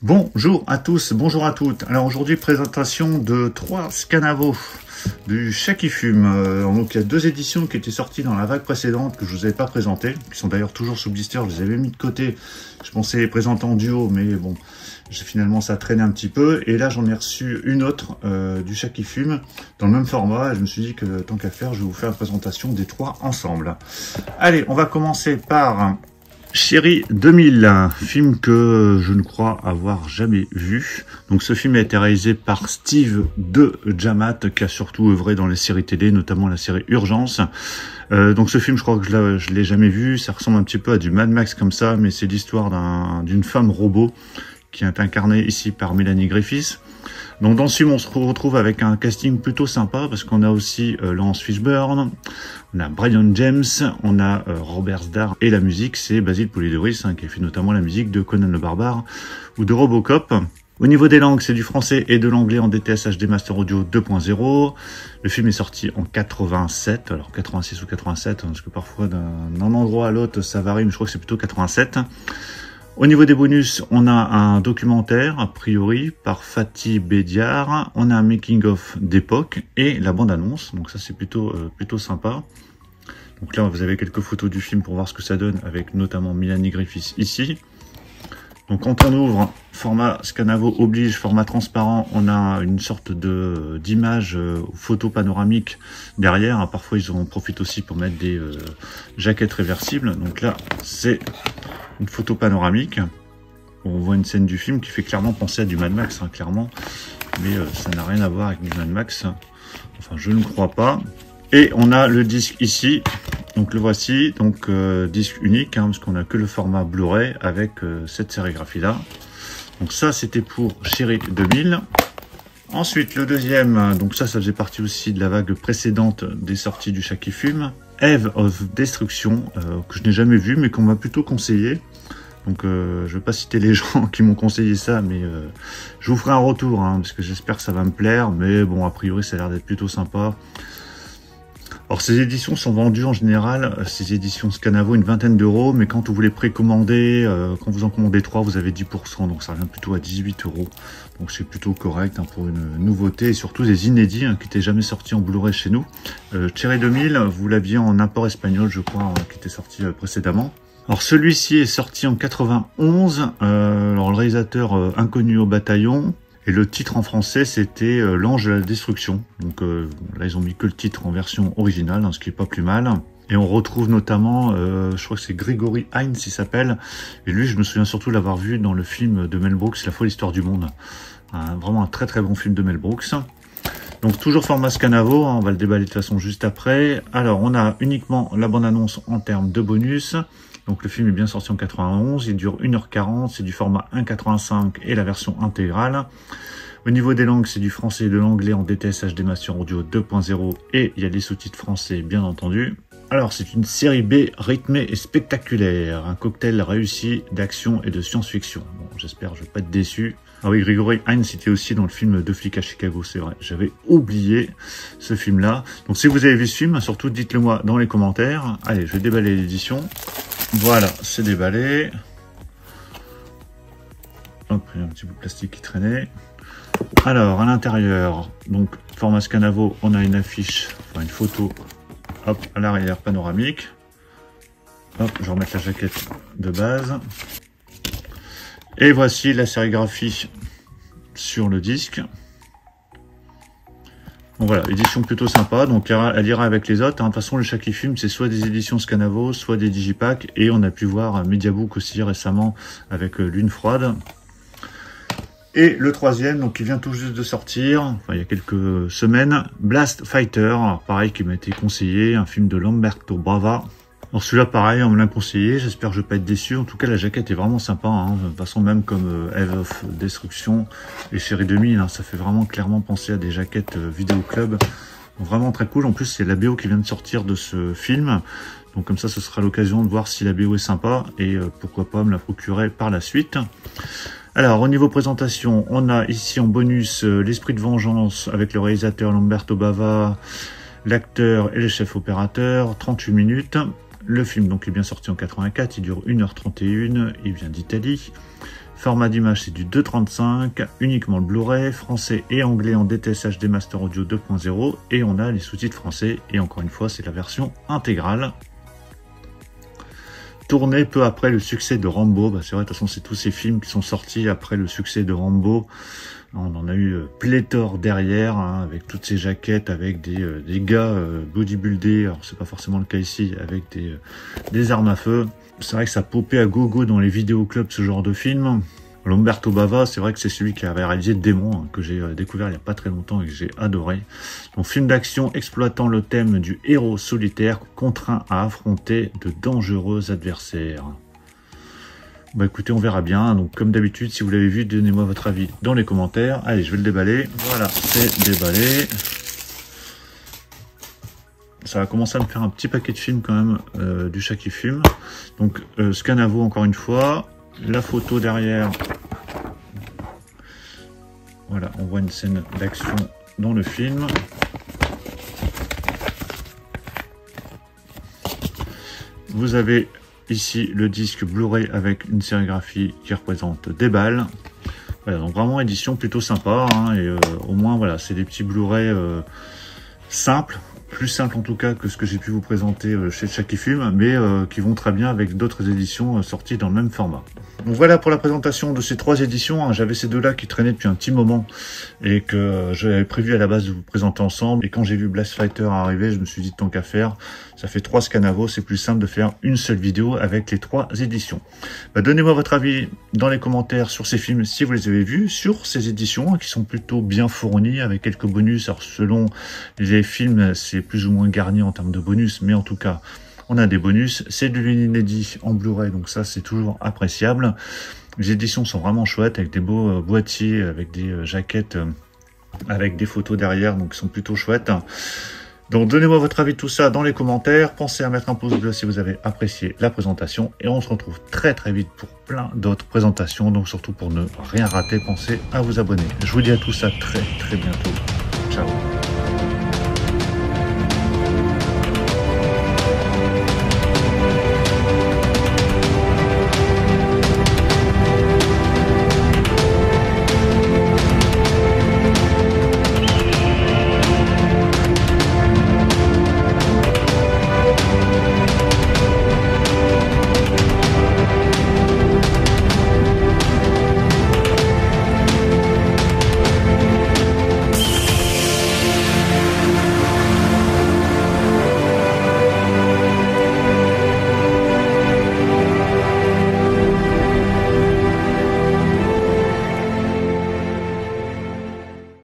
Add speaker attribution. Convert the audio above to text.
Speaker 1: Bonjour à tous, bonjour à toutes. Alors aujourd'hui, présentation de 3 Scanavo du Chat qui fume. Donc il y a 2 éditions qui étaient sorties dans la vague précédente que je vous avais pas présentées, qui sont d'ailleurs toujours sous blister. Je les avais mis de côté. Je pensais les présenter en duo, mais bon, finalement ça traînait un petit peu. Et là j'en ai reçu une autre du Chat qui fume dans le même format. Et je me suis dit que tant qu'à faire, je vais vous faire la présentation des 3 ensemble. Allez, on va commencer par Chéri 2000, un film que je ne crois avoir jamais vu. Donc ce film a été réalisé par Steve de Jamat, qui a surtout œuvré dans les séries télé, notamment la série Urgence. Donc ce film, je crois que je l'ai jamais vu. Ça ressemble un petit peu à du Mad Max comme ça, mais c'est l'histoire d'une femme robot qui est incarnée ici par Melanie Griffith. Donc dans ce film, on se retrouve avec un casting plutôt sympa, parce qu'on a aussi Laurence Fishburne, on a Brian James, on a Robert Starr, et la musique, c'est Basil Polidoris, qui a fait notamment la musique de Conan le Barbare ou de Robocop. Au niveau des langues, c'est du français et de l'anglais en DTS HD Master Audio 2.0. Le film est sorti en 87, alors 86 ou 87, parce que parfois d'un endroit à l'autre, ça varie, mais je crois que c'est plutôt 87. Au niveau des bonus, on a un documentaire, a priori, par Fatih Bediar. On a un making-of d'époque et la bande-annonce. Donc ça, c'est plutôt sympa. Donc là, vous avez quelques photos du film pour voir ce que ça donne, avec notamment Melanie Griffith ici. Donc quand on ouvre, format Scanavo oblige, format transparent, on a une sorte d'image photo panoramique derrière. Parfois, ils en profitent aussi pour mettre des jaquettes réversibles. Donc là, c'est une photo panoramique. On voit une scène du film qui fait clairement penser à du Mad Max, clairement. Mais ça n'a rien à voir avec du Mad Max. Enfin, je ne crois pas. Et on a le disque ici. Donc le voici. Donc disque unique, parce qu'on n'a que le format Blu-ray avec cette sérigraphie-là. Donc ça, c'était pour Chéri 2000. Ensuite, le deuxième, donc ça faisait partie aussi de la vague précédente des sorties du Chat qui fume. Eve of Destruction, que je n'ai jamais vu, mais qu'on m'a plutôt conseillé. Donc je ne vais pas citer les gens qui m'ont conseillé ça, mais je vous ferai un retour, parce que j'espère que ça va me plaire. Mais bon, a priori, ça a l'air d'être plutôt sympa. Alors ces éditions sont vendues en général, ces éditions Scanavo, une vingtaine d'euros, mais quand vous les précommandez, quand vous en commandez 3, vous avez 10%, donc ça revient plutôt à 18 euros. Donc c'est plutôt correct pour une nouveauté, et surtout des inédits qui n'étaient jamais sortis en Blu-ray chez nous. Chéri 2000, vous l'aviez en import espagnol, je crois, qui était sorti précédemment. Alors celui-ci est sorti en 91, alors le réalisateur inconnu au bataillon. Et le titre en français, c'était L'Ange de la Destruction. Donc là, ils ont mis que le titre en version originale, ce qui est pas plus mal. Et on retrouve notamment, je crois que c'est Gregory Hines, il s'appelle. Et lui, je me souviens surtout l'avoir vu dans le film de Mel Brooks, La folle histoire du monde. Vraiment un très très bon film de Mel Brooks. Donc toujours format Scanavo, on va le déballer de toute façon juste après. Alors, on a uniquement la bande-annonce en termes de bonus. Donc le film est bien sorti en 91, il dure 1h40, c'est du format 1.85 et la version intégrale. Au niveau des langues, c'est du français et de l'anglais en DTS HD Master Audio 2.0 et il y a des sous-titres français bien entendu. Alors c'est une série B rythmée et spectaculaire, un cocktail réussi d'action et de science-fiction. Bon, j'espère, je vais pas être déçu. Ah oui, Gregory Hines était aussi dans le film Deux flics à Chicago, c'est vrai. J'avais oublié ce film-là. Donc si vous avez vu ce film, surtout dites-le moi dans les commentaires. Allez, je vais déballer l'édition. Voilà, c'est déballé. Hop, il y a un petit bout de plastique qui traînait. Alors, à l'intérieur, donc format Scanavo, on a une affiche, enfin une photo, hop, à l'arrière panoramique. Hop, je vais remettre la jaquette de base. Et voici la sérigraphie sur le disque. Donc voilà, édition plutôt sympa, donc elle ira avec les autres. De toute façon, le Chat qui fume, c'est soit des éditions Scanavo, soit des digipacks. Et on a pu voir Mediabook aussi récemment avec Lune froide. Et le troisième, donc qui vient tout juste de sortir, enfin il y a quelques semaines, Blast Fighter, alors, pareil qui m'a été conseillé, un film de Lamberto Bava. Alors celui-là pareil, on me l'a conseillé, j'espère que je vais pas être déçu. En tout cas la jaquette est vraiment sympa, de toute façon même comme Eve of Destruction et Chéri 2000, ça fait vraiment clairement penser à des jaquettes Vidéo Club. Donc, vraiment très cool, en plus c'est la BO qui vient de sortir de ce film. Donc comme ça ce sera l'occasion de voir si la BO est sympa et pourquoi pas me la procurer par la suite. Alors au niveau présentation, on a ici en bonus L'Esprit de Vengeance avec le réalisateur Lamberto Bava, l'acteur et le chef opérateur, 38 minutes. Le film donc est bien sorti en 84, il dure 1h31, il vient d'Italie. Format d'image, c'est du 2.35, uniquement le Blu-ray, français et anglais en DTS HD Master Audio 2.0, et on a les sous-titres français, et encore une fois, c'est la version intégrale. Tourné peu après le succès de Rambo, bah c'est vrai, de toute façon, c'est tous ces films qui sont sortis après le succès de Rambo. On en a eu pléthore derrière, hein, avec toutes ces jaquettes, avec des gars bodybuildés, alors c'est pas forcément le cas ici, avec des armes à feu. C'est vrai que ça popait à gogo dans les vidéoclubs, ce genre de film. Lamberto Bava, c'est vrai que c'est celui qui avait réalisé Démon, hein, que j'ai découvert il n'y a pas très longtemps et que j'ai adoré. Donc, film d'action exploitant le thème du héros solitaire contraint à affronter de dangereux adversaires. Bah écoutez, on verra bien. Donc comme d'habitude, si vous l'avez vu, donnez-moi votre avis dans les commentaires. Allez, je vais le déballer. Voilà, c'est déballé. Ça va commencer à me faire un petit paquet de films quand même, du chat qui fume. Donc Scanavo encore une fois. La photo derrière. Voilà, on voit une scène d'action dans le film. Vous avez ici le disque Blu-ray avec une sérigraphie qui représente des balles. Voilà, donc vraiment édition plutôt sympa, hein, et au moins voilà, c'est des petits Blu-ray simples, plus simples en tout cas que ce que j'ai pu vous présenter chez Chat qui fume, mais qui vont très bien avec d'autres éditions sorties dans le même format. Donc voilà pour la présentation de ces 3 éditions, hein. J'avais ces 2-là qui traînaient depuis un petit moment et que j'avais prévu à la base de vous présenter ensemble. Et quand j'ai vu Blast Fighter arriver, je me suis dit tant qu'à faire, ça fait 3 Scanavo, c'est plus simple de faire une seule vidéo avec les 3 éditions. Bah, donnez-moi votre avis dans les commentaires sur ces films si vous les avez vus, sur ces éditions, hein, qui sont plutôt bien fournies avec quelques bonus. Alors selon les films, c'est plus ou moins garni en termes de bonus, mais en tout cas, on a des bonus. C'est de l'inédit en Blu-ray, donc ça c'est toujours appréciable. Les éditions sont vraiment chouettes avec des beaux boîtiers, avec des jaquettes, avec des photos derrière, donc ils sont plutôt chouettes. Donc donnez-moi votre avis de tout ça dans les commentaires. Pensez à mettre un pouce bleu si vous avez apprécié la présentation. Et on se retrouve très très vite pour plein d'autres présentations. Donc surtout pour ne rien rater, pensez à vous abonner. Je vous dis à tous à très très bientôt. Ciao.